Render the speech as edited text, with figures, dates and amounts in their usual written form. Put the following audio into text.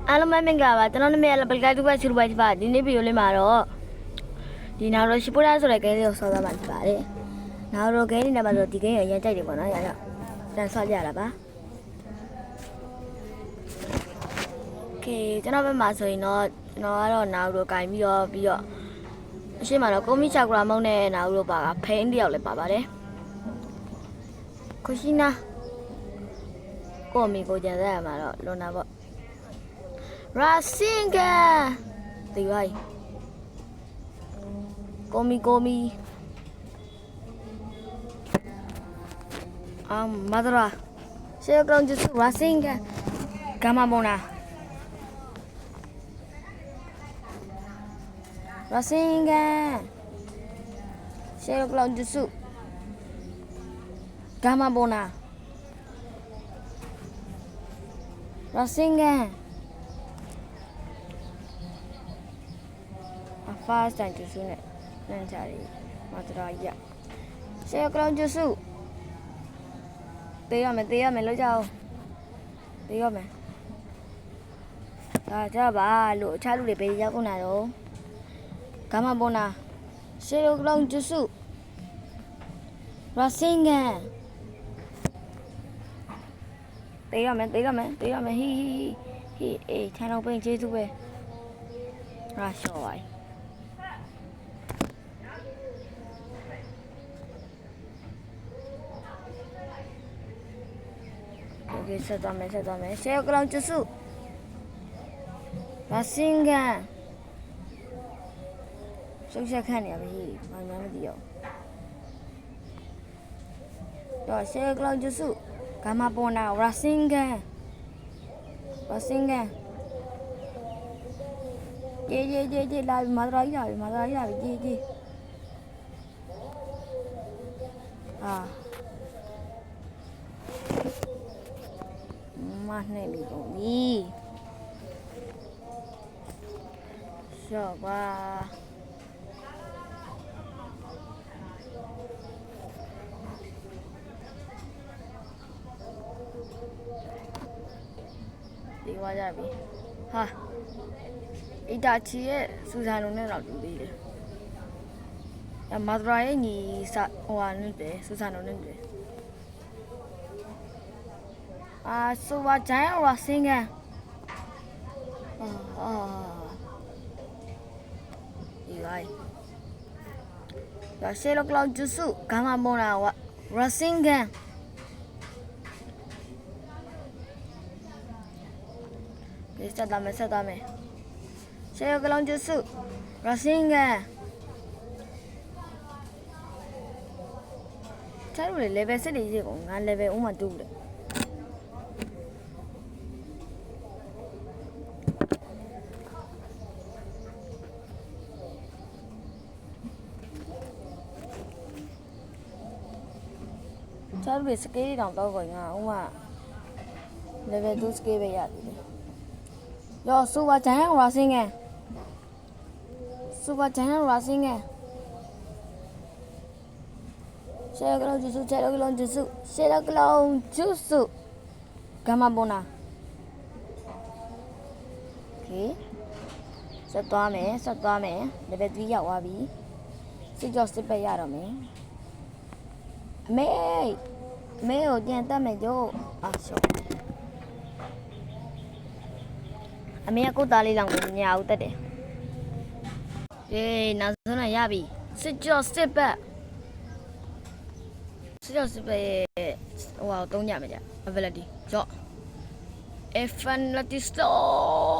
အားလုံးပဲမင်္ဂလာပါကျွန်တော်နာမည်ကပလကတူပဲချူပိုက်ပါဒီနေ့ဗီဒီယိုလေးမှာတော့ဒီနောက်တော့ရှိပိုးသားဆိုတဲ့ဂိမ်းလေးကိုဆော်သွားမှာဖြစ်ပါတယ်နောက်တော့ဂိမ်းလေးနဲ့မှာဆိုဒီဂိမ်းကိုအရင်ကြိုက်တယ်ပေါ့နော်ရရတန်ဆော့ကြရတာပါโอเคကျွန်တော်ဘက်မှာဆိုရင်တော့ကျွန်တော်ကတော့နောက်တော့ကင်ပြီးတော့အရှိမတော့ကိုမီချာဂရာမုံနဲ့နောက်တော့ပါကဖိန်းတယောက်လည်းပါပါတယ်ကိုရှိနာကိုမီကိုကြံရမှာတော့လွန်တာပေါ့Rasinga ဒီဝိုင်းကိုမီမဒရာရှေကောင်ကျူ Rasinga ဂမမုံနာ Rasinga ရှေကောင်ကျူဂမမုံနာ Rasinga Fast and juice နဲ့နန်းချရီမတရာရရှေကလောင်ဂျူစုတေးရမယ်လောက်ကြအောင်တေးရမယ်ဒါကြပါလို့အခြားလူတွေပဲရောက်ကုန်တာတော့ဂမပေါ်နာရှေကလောင်ဂျူစုRasingaတေးရမယ်ဟီအေးချန်တော်ပိန်ကျေးဇူးပဲရာရှော်ဝိုင်းOkay, setသွားမယ်ရှယ်ကလောင်ကျစု Rasinga ရှုပ်ချက်ခန့်နေရပြီဘာမှမသိရောတော့ရှယ်ကလောင်ကျစုဂမပေါ်နာ Rasinga ကြေလာပြီမာဒရာကြီးကြေမနဲ့ပြီကုန်ပြီရှော့ပါဒီဝါကြပြီဟာအတာချီရဲ့စူဇန်လုံးနဲ့တော့တူသေးတယ်မာဒရာရဲ့ညီဟိုဟာနဲ့တယ်စူဇန်လုံးနဲ့တယ်so what giant Rasinga Iwai Ya shelo cloud jusu gama mona Rasinga Set dame Shelo cloud jusu Rasinga Charu level 7လေးကိုငါ level ဥမှတူးတယ်ချားပြီးစကေးတောင်တော့ခေါ်ငါဥမာ level 2 scale ပဲရတယ်ရော super giant Rasinga ရှယ်ကလောင်ဂျူစုဂမပေါ်နာโอเคဆက်သွားမယ် level 3ရောက်သွားပြီစစ်ကြောစစ်ပဲရတော့မယ်အမေကိုပြန်တတ်မယ်ကြို့ရှော့အမေကကိုသားလေးလောင်ကိုညာဦးတက်တယ်နောက်ဆုံးတော့ရပြီစစ်ကြောစစ်ပဲဟိုဟာသုံးကြမယ်ကြ ability ကြော့ Infinity Stone